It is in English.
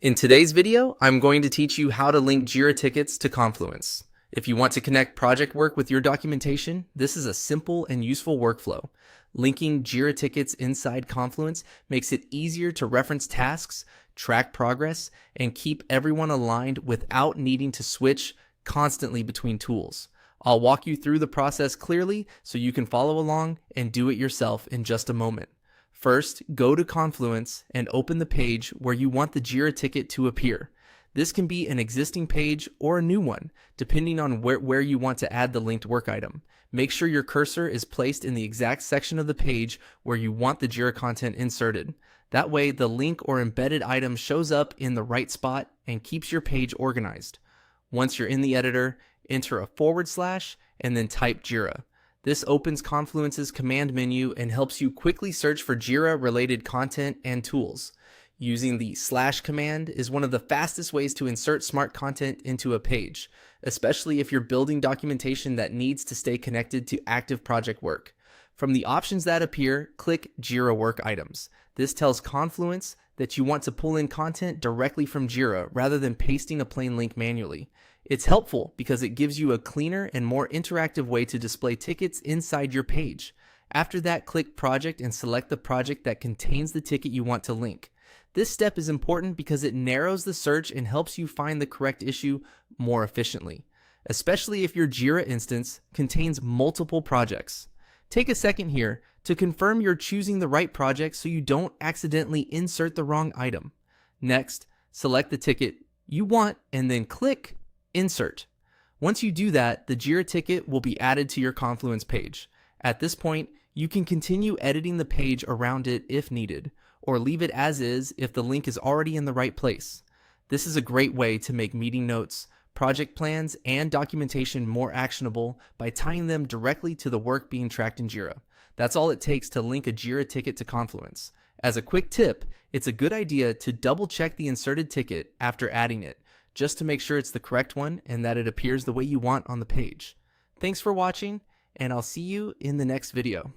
In today's video, I'm going to teach you how to link Jira tickets to Confluence. If you want to connect project work with your documentation, this is a simple and useful workflow. Linking Jira tickets inside Confluence makes it easier to reference tasks, track progress, and keep everyone aligned without needing to switch constantly between tools. I'll walk you through the process clearly so you can follow along and do it yourself in just a moment. First, go to Confluence and open the page where you want the Jira ticket to appear. This can be an existing page or a new one, depending on where you want to add the linked work item. Make sure your cursor is placed in the exact section of the page where you want the Jira content inserted. That way, the link or embedded item shows up in the right spot and keeps your page organized. Once you're in the editor, enter a / and then type Jira. This opens Confluence's command menu and helps you quickly search for Jira-related content and tools. Using the / command is one of the fastest ways to insert smart content into a page, especially if you're building documentation that needs to stay connected to active project work. From the options that appear, click Jira Work Items. This tells Confluence that you want to pull in content directly from Jira rather than pasting a plain link manually. It's helpful because it gives you a cleaner and more interactive way to display tickets inside your page. After that, click Project and select the project that contains the ticket you want to link. This step is important because it narrows the search and helps you find the correct issue more efficiently, especially if your Jira instance contains multiple projects. Take a second here to confirm you're choosing the right project so you don't accidentally insert the wrong item. Next, select the ticket you want and then click Insert. Once you do that, the Jira ticket will be added to your Confluence page. At this point, you can continue editing the page around it if needed, or leave it as is if the link is already in the right place. This is a great way to make meeting notes, project plans, and documentation more actionable by tying them directly to the work being tracked in Jira. That's all it takes to link a Jira ticket to Confluence. As a quick tip, it's a good idea to double check the inserted ticket after adding it, just to make sure it's the correct one and that it appears the way you want on the page. Thanks for watching, and I'll see you in the next video.